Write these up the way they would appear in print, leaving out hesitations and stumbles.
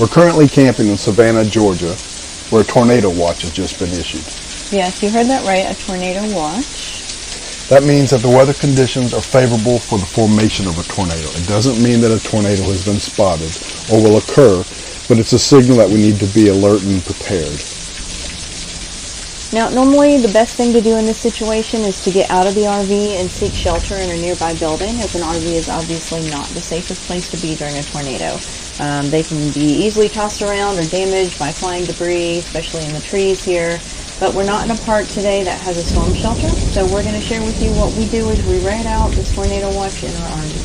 We're currently camping in Savannah, Georgia, where a tornado watch has just been issued. Yes, you heard that right, a tornado watch. That means that the weather conditions are favorable for the formation of a tornado. It doesn't mean that a tornado has been spotted or will occur, but it's a signal that we need to be alert and prepared. Now, normally the best thing to do in this situation is to get out of the RV and seek shelter in a nearby building, as an RV is obviously not the safest place to be during a tornado. They can be easily tossed around or damaged by flying debris, especially in the trees here. But we're not in a park today that has a storm shelter, so we're going to share with you what we do as we ride out this tornado watch in our RV.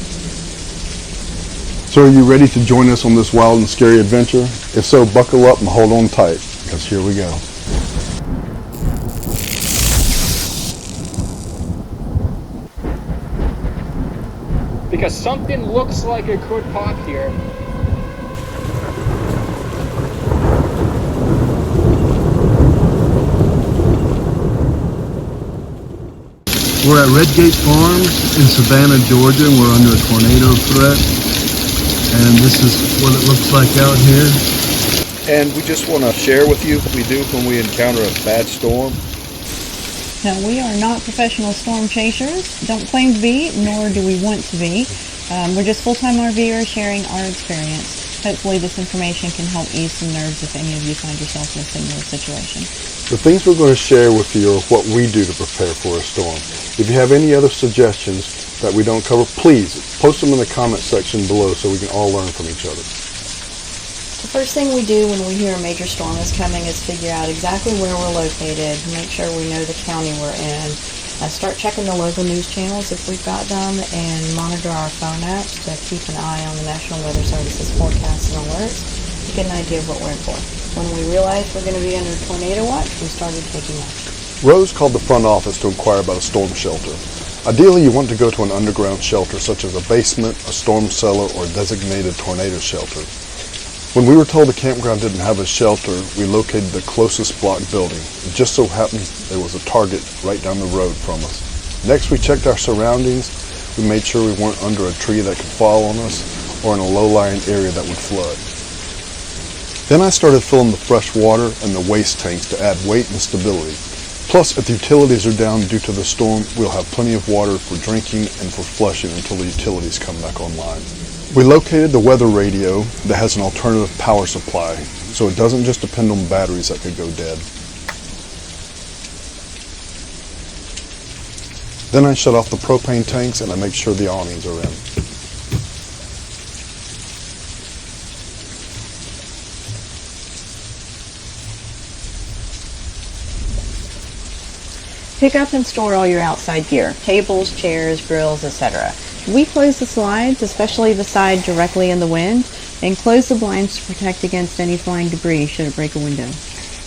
So are you ready to join us on this wild and scary adventure? If so, buckle up and hold on tight, because here we go. Because something looks like it could pop here. We're at Redgate Farms in Savannah, Georgia, and we're under a tornado threat. And this is what it looks like out here. And we just want to share with you what we do when we encounter a bad storm. Now, we are not professional storm chasers, don't claim to be, nor do we want to be. We're just full-time RVers sharing our experience. Hopefully this information can help ease some nerves if any of you find yourself in a similar situation. The things we're going to share with you are what we do to prepare for a storm. If you have any other suggestions that we don't cover, please post them in the comment section below so we can all learn from each other. The first thing we do when we hear a major storm is coming is figure out exactly where we're located, make sure we know the county we're in, start checking the local news channels if we've got them, and monitor our phone apps to keep an eye on the National Weather Service's forecasts and alerts to get an idea of what we're in for. When we realized we're going to be under a tornado watch, we started taking action. Rose called the front office to inquire about a storm shelter. Ideally, you want to go to an underground shelter such as a basement, a storm cellar, or a designated tornado shelter. When we were told the campground didn't have a shelter, we located the closest block building. It just so happened there was a Target right down the road from us. Next, we checked our surroundings. We made sure we weren't under a tree that could fall on us or in a low-lying area that would flood. Then I started filling the fresh water and the waste tanks to add weight and stability. Plus, if the utilities are down due to the storm, we'll have plenty of water for drinking and for flushing until the utilities come back online. We located the weather radio that has an alternative power supply, so it doesn't just depend on batteries that could go dead. Then I shut off the propane tanks and I make sure the awnings are in. Pick up and store all your outside gear, tables, chairs, grills, etc. We close the slides, especially the side directly in the wind, and close the blinds to protect against any flying debris should it break a window.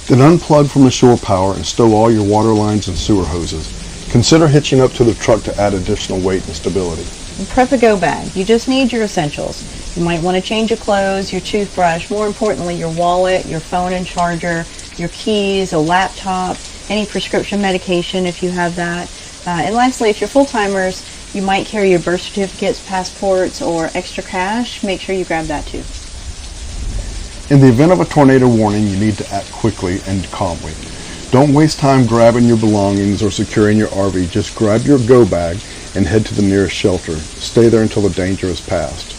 Then unplug from the shore power and stow all your water lines and sewer hoses. Consider hitching up to the truck to add additional weight and stability. And prep a go bag. You just need your essentials. You might want to change your clothes, your toothbrush, more importantly your wallet, your phone and charger, your keys, a laptop, any prescription medication if you have that. And lastly, if you're full-timers, you might carry your birth certificates, passports, or extra cash. Make sure you grab that too. In the event of a tornado warning, you need to act quickly and calmly. Don't waste time grabbing your belongings or securing your RV. Just grab your go bag and head to the nearest shelter. Stay there until the danger is past.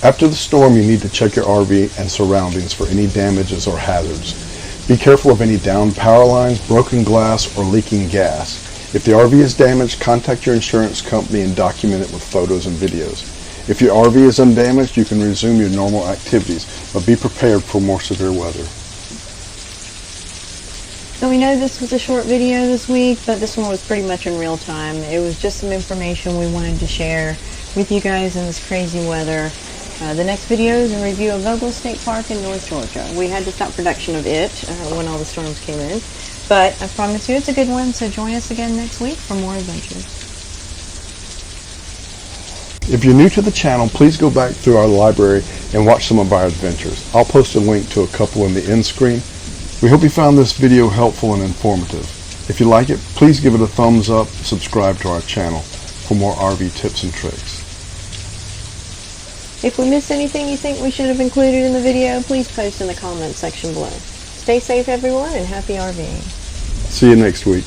After the storm, you need to check your RV and surroundings for any damages or hazards. Be careful of any downed power lines, broken glass, or leaking gas. If the RV is damaged, contact your insurance company and document it with photos and videos. If your RV is undamaged, you can resume your normal activities, but be prepared for more severe weather. So we know this was a short video this week, but this one was pretty much in real time. It was just some information we wanted to share with you guys in this crazy weather. The next video is a review of Vogel State Park in North Georgia. We had to stop production of it when all the storms came in, but I promise you it's a good one, so join us again next week for more adventures. If you're new to the channel, please go back through our library and watch some of our adventures. I'll post a link to a couple in the end screen. We hope you found this video helpful and informative. If you like it, please give it a thumbs up, subscribe to our channel for more RV tips and tricks. If we missed anything you think we should have included in the video, please post in the comments section below. Stay safe, everyone, and happy RVing. See you next week.